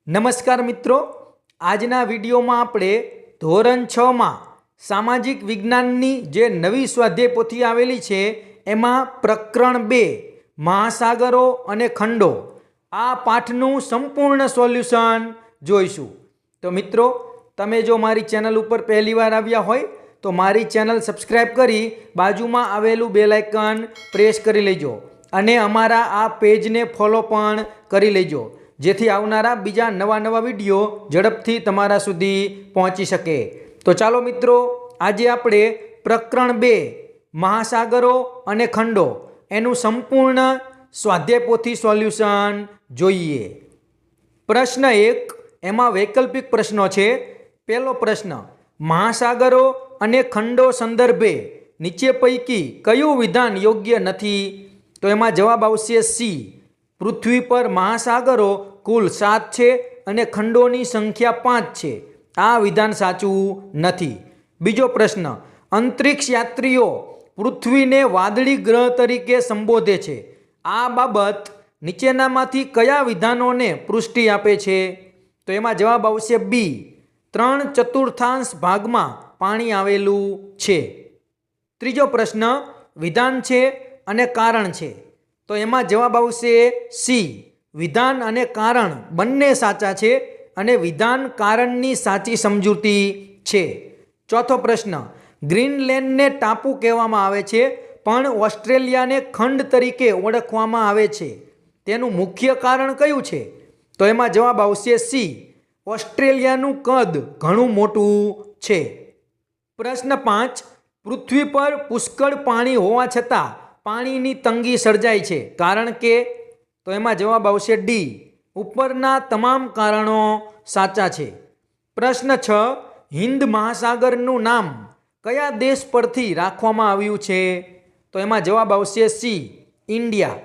નમસ્કાર મિત્રો, આજના વિડીયોમાં આપણે ધોરણ 6માં સામાજિક વિજ્ઞાનની જે નવી સ્વાધ્યાય પોથી આવેલી છે એમાં પ્રકરણ 2 મહાસાગરો અને ખંડો આ પાઠનું સંપૂર્ણ સોલ્યુશન જોઈશું। તો મિત્રો, તમે જો મારી ચેનલ ઉપર પહેલીવાર આવ્યા હોય તો મારી ચેનલ સબસ્ક્રાઈબ કરી બાજુમાં આવેલું બેલ આઇકન પ્રેસ કરી લેજો અને અમારા આ પેજને ફોલો પણ કરી લેજો, જેથી આવનારા બીજા નવા વિડીયો ઝડપથી તમારા સુધી પહોંચી શકે। તો ચાલો મિત્રો, આજે આપણે પ્રકરણ 2 મહાસાગરો અને ખંડો એનું સંપૂર્ણ સ્વાધ્યાય પોથી સોલ્યુશન જોઈએ। પ્રશ્ન 1, એમાં વૈકલ્પિક પ્રશ્નો છે। પહેલો પ્રશ્ન, મહાસાગરો અને ખંડો સંદર્ભે નીચે પૈકી કયું વિધાન યોગ્ય નથી? તો એમાં જવાબ આવશે સી, પૃથ્વી પર મહાસાગરો કુલ 7 છે અને ખંડોની સંખ્યા 5 છે। આ વિધાન સાચું નથી। બીજો પ્રશ્ન, અંતરિક્ષ યાત્રીઓ પૃથ્વીને વાદળી ગ્રહ તરીકે સંબોધે છે। આ બાબત નીચેનામાંથી કયા વિધાનોને પુષ્ટિ આપે છે? તો એમાં જવાબ આવશે બી, 3/4 ભાગમાં પાણી આવેલું છે। ત્રીજો પ્રશ્ન, વિધાન છે અને કારણ છે। તો એમાં જવાબ આવશે સી, વિધાન અને કારણ બંને સાચા છે અને વિધાન કારણની સાચી સમજૂતી છે। ચોથો પ્રશ્ન, ગ્રીનલેન્ડને ટાપુ કહેવામાં આવે છે પણ ઓસ્ટ્રેલિયાને ખંડ તરીકે ઓળખવામાં આવે છે। તેનું મુખ્ય કારણ કયું છે? તો એમાં જવાબ આવશે સી, ઓસ્ટ્રેલિયાનું કદ ઘણું મોટું છે। પ્રશ્ન 5, પૃથ્વી પર પુષ્કળ પાણી હોવા છતાં પાણીની તંગી સર્જાય છે, કારણ કે? તો એમાં જવાબ આવશે ડી, ઉપરના તમામ કારણો સાચા છે। પ્રશ્ન 6, હિન્દ મહાસાગરનું નામ કયા દેશ પરથી રાખવામાં આવ્યું છે? તો એમાં જવાબ આવશે સી, ઇન્ડિયા।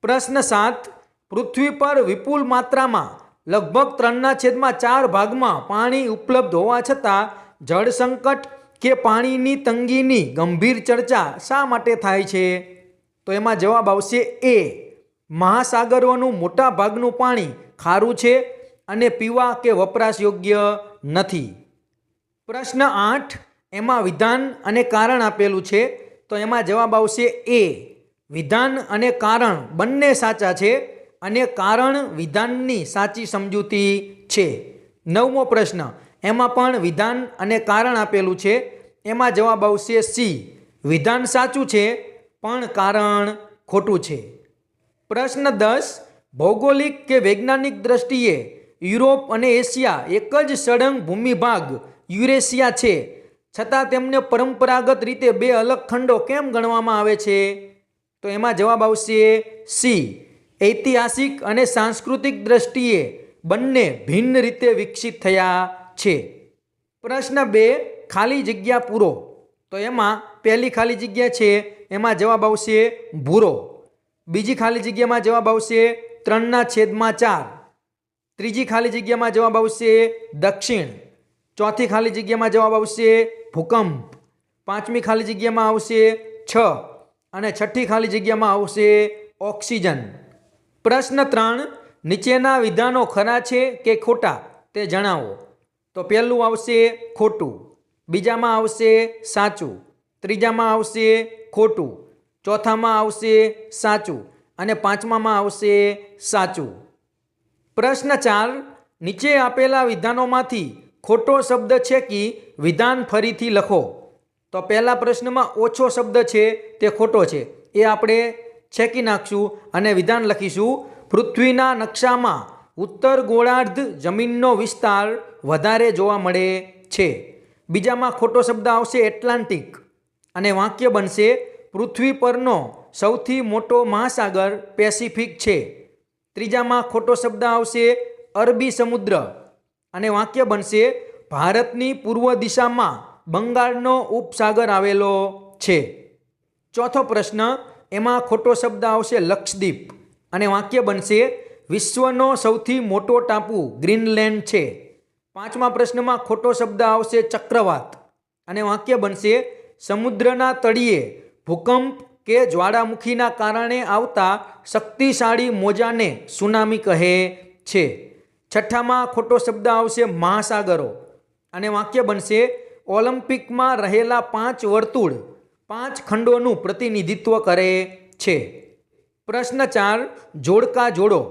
પ્રશ્ન 7, પૃથ્વી પર વિપુલ માત્રામાં લગભગ 3/4 ભાગમાં પાણી ઉપલબ્ધ હોવા છતાં જળ સંકટ કે પાણીની તંગીની ગંભીર ચર્ચા શા માટે થાય છે? તો એમાં જવાબ આવશે એ, મહાસાગરોનું મોટા ભાગનું પાણી ખારું છે અને પીવા કે વપરાશ યોગ્ય નથી। પ્રશ્ન 8, એમાં વિધાન અને કારણ આપેલું છે। તો એમાં જવાબ આવશે એ, વિધાન અને કારણ બંને સાચા છે અને કારણ વિધાનની સાચી સમજૂતી છે। 9મો પ્રશ્ન, એમાં પણ વિધાન અને કારણ આપેલું છે। એમાં જવાબ આવશે સી, વિધાન સાચું છે પણ કારણ ખોટું છે। પ્રશ્ન 10, ભૌગોલિક કે વૈજ્ઞાનિક દ્રષ્ટિએ યુરોપ અને એશિયા એક જ સળંગ ભૂમિભાગ યુરેશિયા છે, છતાં તેમને પરંપરાગત રીતે 2 અલગ ખંડો કેમ ગણવામાં આવે છે? તો એમાં જવાબ આવશે સી, ઐતિહાસિક અને સાંસ્કૃતિક દ્રષ્ટિએ બંને ભિન્ન રીતે વિકસિત થયા છે। પ્રશ્ન 2, ખાલી જગ્યા પૂરો। તો એમાં પહેલી ખાલી જગ્યા છે એમાં જવાબ આવશે ભૂરો। બીજી ખાલી જગ્યામાં જવાબ આવશે 3/4। ત્રીજી ખાલી જગ્યામાં જવાબ આવશે દક્ષિણ। ચોથી ખાલી જગ્યામાં જવાબ આવશે ભૂકંપ। પાંચમી ખાલી જગ્યામાં આવશે 6 અને છઠ્ઠી ખાલી જગ્યામાં આવશે ઓક્સિજન। પ્રશ્ન 3, નીચેના વિધાનો ખરા છે કે ખોટા તે જણાવો। તો પહેલું આવશે ખોટું, બીજામાં આવશે સાચું, ત્રીજામાં આવશે ખોટું, ચોથામાં આવશે સાચું અને પાંચમામાં આવશે સાચું। પ્રશ્ન 4, નીચે આપેલા વિધાનોમાંથી ખોટો શબ્દ છે કે વિધાન ફરીથી લખો। તો પહેલા પ્રશ્નમાં ઓછો શબ્દ છે તે ખોટો છે, એ આપણે છેકી નાખશું અને વિધાન લખીશું, પૃથ્વીના નકશામાં ઉત્તર ગોળાર્ધ જમીનનો વિસ્તાર વધારે જોવા મળે છે। બીજામાં ખોટો શબ્દ આવશે એટલાન્ટિક અને વાક્ય બનશે, પૃથ્વી પરનો સૌથી મોટો મહાસાગર પેસિફિક છે। ત્રીજામાં ખોટો શબ્દ આવશે અરબી સમુદ્ર અને વાક્ય બનશે, ભારતની પૂર્વ દિશામાં બંગાળનો ઉપસાગર આવેલો છે। ચોથો પ્રશ્ન, એમાં ખોટો શબ્દ આવશે લક્ષદ્વીપ અને વાક્ય બનશે, વિશ્વનો સૌથી મોટો ટાપુ ગ્રીનલેન્ડ છે। પાંચમા પ્રશ્નમાં ખોટો શબ્દ આવશે ચક્રવાત અને વાક્ય બનશે, સમુદ્રના તળિયે ભૂકંપ કે જ્વાળામુખીના કારણે આવતા શક્તિશાળી મોજાને સુનામી કહે છે। છઠ્ઠામાં ખોટો શબ્દ આવશે મહાસાગરો અને વાક્ય બનશે ઓલિમ્પિકમાં રહેલા 5 વર્તુળ 5 ખંડોનું પ્રતિનિધિત્વ કરે છે. પ્રશ્ન 4 જોડકા જોડો.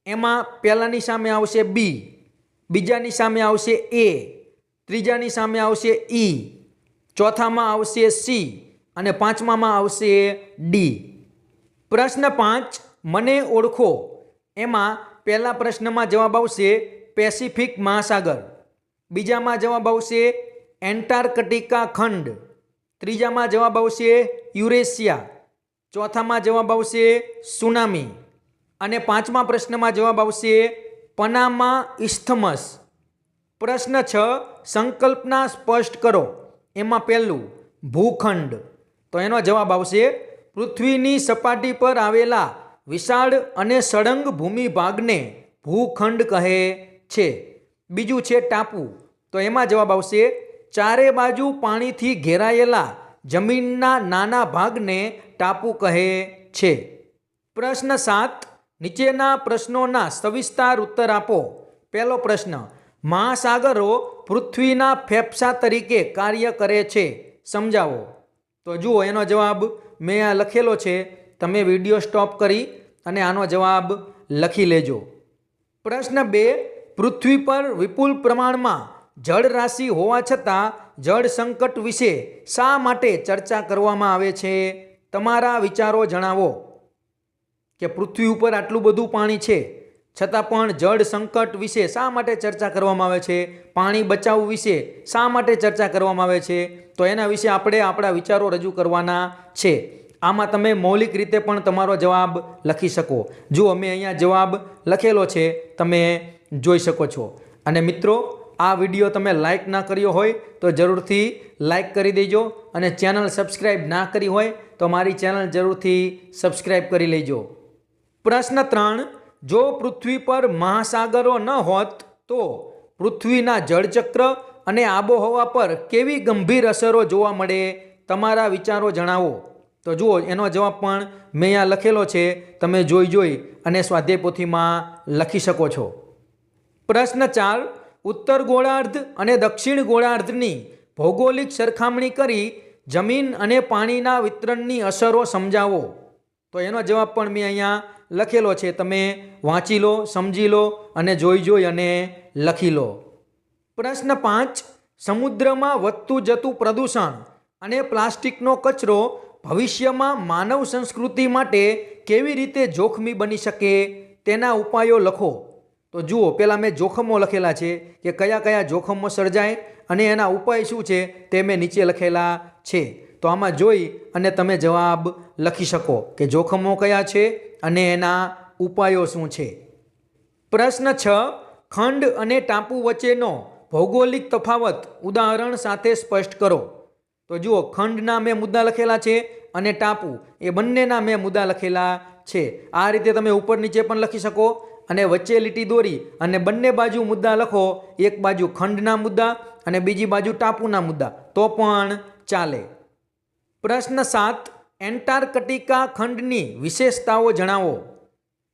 એમાં પહેલાની સામે આવશે બી, બીજાની સામે આવશે એ, ત્રીજાની સામે આવશે ઈ, ચોથામાં આવશે સી અને પાંચમામાં આવશે ડી. પ્રશ્ન 5 મને ઓળખો. એમાં પહેલા પ્રશ્નમાં જવાબ આવશે પેસિફિક મહાસાગર, બીજામાં જવાબ આવશે એન્ટાર્કટિકા ખંડ, ત્રીજામાં જવાબ આવશે યુરેશિયા, ચોથામાં જવાબ આવશે સુનામી અને પાંચમા પ્રશ્નમાં જવાબ આવશે પનામા ઇસ્થમસ. પ્રશ્ન 6 સંકલ્પના સ્પષ્ટ કરો. એમાં પહેલું ભૂખંડ, તો એનો જવાબ આવશે પૃથ્વીની સપાટી પર આવેલા વિશાળ અને સળંગ ભૂમિ ભાગને ભૂખંડ કહે છે. બીજું છે ટાપુ, તો એમાં જવાબ આવશે ચારે બાજુ પાણીથી ઘેરાયેલા જમીનના નાના ભાગને ટાપુ કહે છે. પ્રશ્ન 7 નીચેના પ્રશ્નોના સવિસ્તાર ઉત્તર આપો. પહેલો પ્રશ્ન મહાસાગરો પૃથ્વીના ફેફસા તરીકે કાર્ય કરે છે, સમજાવો. તો જુઓ એનો જવાબ મેં આ લખેલો છે, તમે વિડીયો સ્ટોપ કરી અને આનો જવાબ લખી લેજો. પ્રશ્ન 2 પૃથ્વી પર વિપુલ પ્રમાણમાં જળ રાશિ હોવા છતાં જળ સંકટ વિશે શા માટે ચર્ચા કરવામાં આવે છે? તમારા વિચારો જણાવો. કે પૃથ્વી ઉપર આટલું બધું પાણી છે છતાં પણ જળ સંકટ વિશે શા માટે ચર્ચા કરવામાં આવે છે? પાણી બચાવવું વિશે શા માટે ચર્ચા કરવામાં આવે છે? તો એના વિશે આપણે આપણા વિચારો રજૂ કરવાના છે. આમાં તમે મૌલિક રીતે પણ તમારો જવાબ લખી શકો. જુઓ મેં અહીંયા જવાબ લખેલો છે, તમે જોઈ શકો છો. અને મિત્રો આ વિડીયો તમે લાઇક ના કર્યો હોય તો જરૂરથી લાઇક કરી દેજો અને ચેનલ સબસ્ક્રાઈબ ના કરી હોય તો મારી ચેનલ જરૂરથી સબસ્ક્રાઈબ કરી લેજો. પ્રશ્ન 3 જો પૃથ્વી પર મહાસાગરો ન હોત તો પૃથ્વીના જળચક્ર અને આબોહવા પર કેવી ગંભીર અસરો જોવા મળે? તમારા વિચારો જણાવો. તો જુઓ એનો જવાબ પણ મેં અહીંયા લખેલો છે, તમે જોઈ અને સ્વાધ્યાય પોથીમાં લખી શકો છો. પ્રશ્ન 4 ઉત્તર ગોળાર્ધ અને દક્ષિણ ગોળાર્ધની ભૌગોલિક સરખામણી કરી જમીન અને પાણીના વિતરણની અસરો સમજાવો. તો એનો જવાબ પણ મેં અહીંયા લખેલો છે, તમે વાંચી લો, સમજી લો અને જોઈ અને લખી લો. પ્રશ્ન 5 સમુદ્રમાં વધતું જતું પ્રદૂષણ અને પ્લાસ્ટિકનો કચરો ભવિષ્યમાં માનવ સંસ્કૃતિ માટે કેવી રીતે જોખમી બની શકે તેના ઉપાયો લખો. તો જુઓ પહેલાં મેં જોખમો લખેલા છે કે કયા કયા જોખમો સર્જાય અને એના ઉપાય શું છે તે મેં નીચે લખેલા છે. તો આમાં જોઈ અને તમે જવાબ લખી શકો કે જોખમો કયા છે અને એના ઉપાયો શું છે. પ્રશ્ન 6 ખંડ અને ટાપુ વચ્ચેનો ભૌગોલિક તફાવત ઉદાહરણ સાથે સ્પષ્ટ કરો. તો જુઓ ખંડના મેં મુદ્દા લખેલા છે અને ટાપુ એ બંનેના મેં મુદ્દા લખેલા છે. આ રીતે તમે ઉપર નીચે પણ લખી શકો અને વચ્ચે લીટી દોરી અને બંને બાજુ મુદ્દા લખો. એક બાજુ ખંડના મુદ્દા અને બીજી બાજુ ટાપુના મુદ્દા તો પણ ચાલે. પ્રશ્ન 7 એન્ટાર્કટિકા ખંડની વિશેષતાઓ જણાવો.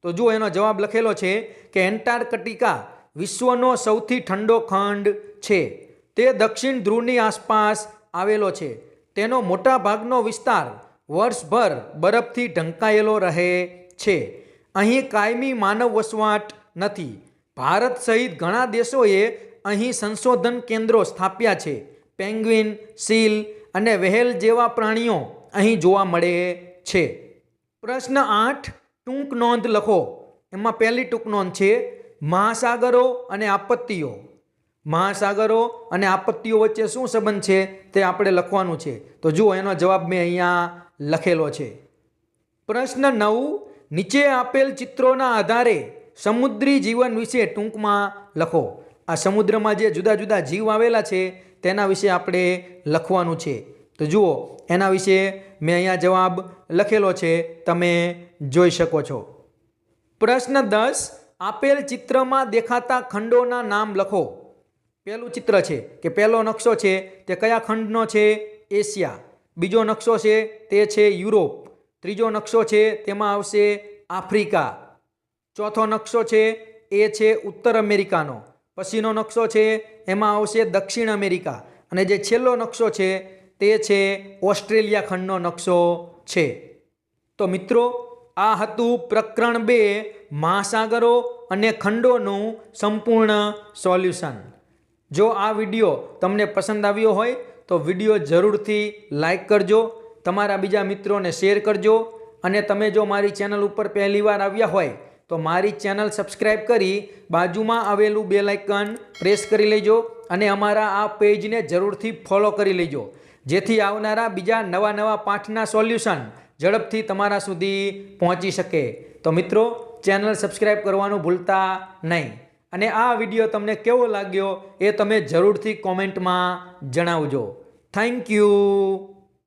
તો જુઓ એનો જવાબ લખેલો છે કે એન્ટાર્કટિકા વિશ્વનો સૌથી ઠંડો ખંડ છે. તે દક્ષિણ ધ્રુવની આસપાસ આવેલો છે. તેનો મોટા ભાગનો વિસ્તાર વર્ષભર બરફથી ઢંકાયેલો રહે છે. અહીં કાયમી માનવ વસવાટ નથી. ભારત સહિત ઘણા દેશોએ અહીં સંશોધન કેન્દ્રો સ્થાપ્યા છે. પેંગ્વિન, સીલ અને વ્હેલ જેવા પ્રાણીઓ અહીં જોવા મળે છે. પ્રશ્ન 8 ટૂંક નોંધ લખો. એમાં પહેલી ટૂંક નોંધ છે મહાસાગરો અને આપત્તિઓ. મહાસાગરો અને આપત્તિઓ વચ્ચે શું સંબંધ છે તે આપણે લખવાનું છે. તો જુઓ એનો જવાબ મેં અહીંયા લખેલો છે. પ્રશ્ન 9 નીચે આપેલ ચિત્રોના આધારે સમુદ્રી જીવન વિશે ટૂંકમાં લખો. આ સમુદ્રમાં જે જુદા જુદા જીવ આવેલા છે તેના વિશે આપણે લખવાનું છે. તો જુઓ એના વિશે મેં અહીંયા જવાબ લખેલો છે, તમે જોઈ શકો છો. પ્રશ્ન 10 આપેલ ચિત્રમાં દેખાતા ખંડોના નામ લખો. પહેલું ચિત્ર છે કે પહેલો નકશો છે તે કયા ખંડનો છે? એશિયા. બીજો નકશો છે તે છે યુરોપ. ત્રીજો નકશો છે તેમાં આવશે આફ્રિકા. ચોથો નકશો છે એ છે ઉત્તર અમેરિકાનો. પછીનો નકશો છે એમાં આવશે દક્ષિણ અમેરિકા. અને જે છેલ્લો નકશો છે તે છે ઓસ્ટ્રેલિયા ખંડનો નકશો છે. તો મિત્રો, આ હતું પ્રકરણ 2 મહાસાગરો અને ખંડોનું સંપૂર્ણ સોલ્યુશન. જો આ વિડીયો તમને પસંદ આવ્યો હોય તો વિડીયો જરૂરથી લાઈક કરજો, તમારા બીજા મિત્રોને શેર કરજો, અને તમે જો મારી ચેનલ ઉપર પહેલીવાર આવ્યા હોય તો મારી ચેનલ સબસ્ક્રાઈબ કરી બાજુમાં આવેલું બેલ આઇકન પ્રેસ કરી લેજો અને અમારા આ પેજને જરૂરથી ફોલો કરી લેજો, જેથી આવનારા બીજા નવા પાઠના સોલ્યુશન ઝડપથી તમારા સુધી પહોંચી શકે. તો મિત્રો, ચેનલ સબસ્ક્રાઈબ કરવાનું ભૂલતા નહીં. અને આ વિડીયો તમને કેવો લાગ્યો એ તમે જરૂરથી કોમેન્ટમાં જણાવજો. Thank you.